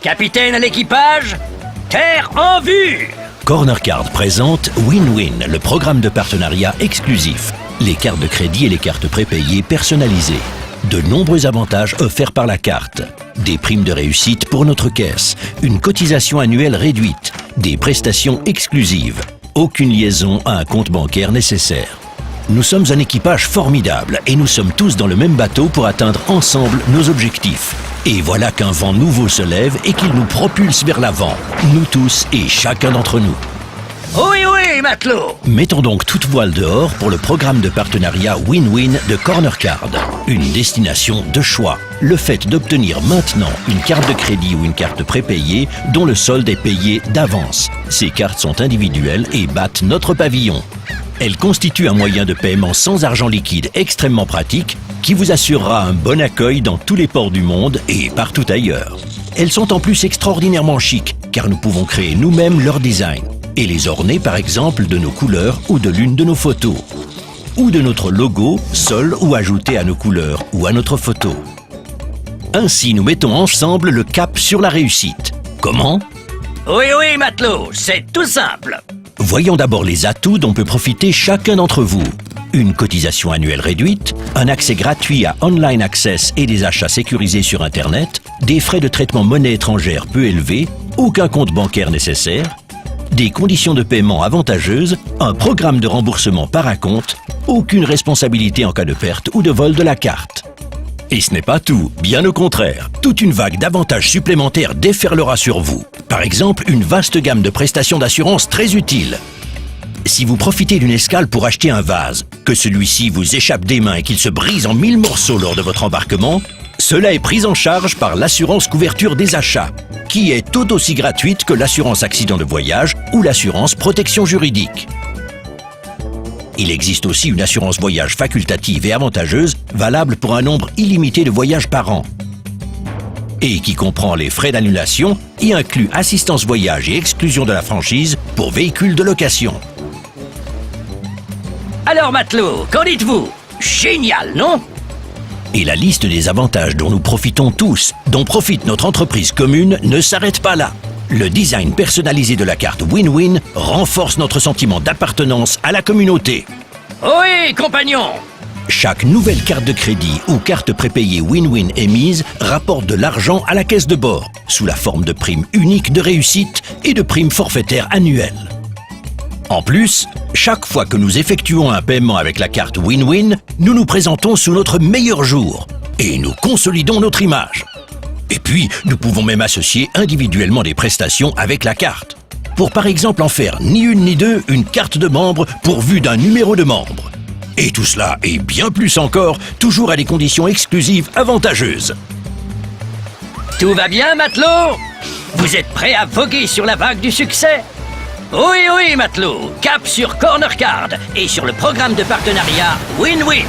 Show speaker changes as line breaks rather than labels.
Capitaine à l'équipage, terre en vue!
Corner Card présente Win-Win, le programme de partenariat exclusif. Les cartes de crédit et les cartes prépayées personnalisées. De nombreux avantages offerts par la carte. Des primes de réussite pour notre caisse. Une cotisation annuelle réduite. Des prestations exclusives. Aucune liaison à un compte bancaire nécessaire. Nous sommes un équipage formidable et nous sommes tous dans le même bateau pour atteindre ensemble nos objectifs. Et voilà qu'un vent nouveau se lève et qu'il nous propulse vers l'avant. Nous tous et chacun d'entre nous.
Oui, oui, matelot!
Mettons donc toute voile dehors pour le programme de partenariat Win-Win de Corner Card. Une destination de choix. Le fait d'obtenir maintenant une carte de crédit ou une carte prépayée dont le solde est payé d'avance. Ces cartes sont individuelles et battent notre pavillon. Elles constituent un moyen de paiement sans argent liquide extrêmement pratique qui vous assurera un bon accueil dans tous les ports du monde et partout ailleurs. Elles sont en plus extraordinairement chic car nous pouvons créer nous-mêmes leur design et les orner par exemple de nos couleurs ou de l'une de nos photos ou de notre logo seul ou ajouté à nos couleurs ou à notre photo. Ainsi, nous mettons ensemble le cap sur la réussite. Comment ?
Oui, oui, matelot, c'est tout simple.
Voyons d'abord les atouts dont peut profiter chacun d'entre vous. Une cotisation annuelle réduite, un accès gratuit à Online Access et des achats sécurisés sur Internet, des frais de traitement monnaie étrangère peu élevés, aucun compte bancaire nécessaire, des conditions de paiement avantageuses, un programme de remboursement par acompte, aucune responsabilité en cas de perte ou de vol de la carte. Et ce n'est pas tout, bien au contraire. Toute une vague d'avantages supplémentaires déferlera sur vous. Par exemple, une vaste gamme de prestations d'assurance très utiles. Si vous profitez d'une escale pour acheter un vase, que celui-ci vous échappe des mains et qu'il se brise en 1000 morceaux lors de votre embarquement, cela est pris en charge par l'assurance couverture des achats, qui est tout aussi gratuite que l'assurance accident de voyage ou l'assurance protection juridique. Il existe aussi une assurance voyage facultative et avantageuse, valable pour un nombre illimité de voyages par an, et qui comprend les frais d'annulation et inclut assistance voyage et exclusion de la franchise pour véhicules de location.
Alors, matelot, qu'en dites-vous? Génial, non?
Et la liste des avantages dont nous profitons tous, dont profite notre entreprise commune, ne s'arrête pas là. Le design personnalisé de la carte Win-Win renforce notre sentiment d'appartenance à la communauté.
Oui, compagnon!
Chaque nouvelle carte de crédit ou carte prépayée Win-Win émise rapporte de l'argent à la caisse de bord, sous la forme de primes uniques de réussite et de primes forfaitaires annuelles. En plus, chaque fois que nous effectuons un paiement avec la carte Win-Win, nous nous présentons sous notre meilleur jour et nous consolidons notre image. Et puis, nous pouvons même associer individuellement des prestations avec la carte, pour par exemple en faire ni une ni deux une carte de membre pourvue d'un numéro de membre. Et tout cela, et bien plus encore, toujours à des conditions exclusives avantageuses.
Tout va bien, matelot? Vous êtes prêts à voguer sur la vague du succès? Oui, oui, matelot, cap sur Corner Card et sur le programme de partenariat Win-Win.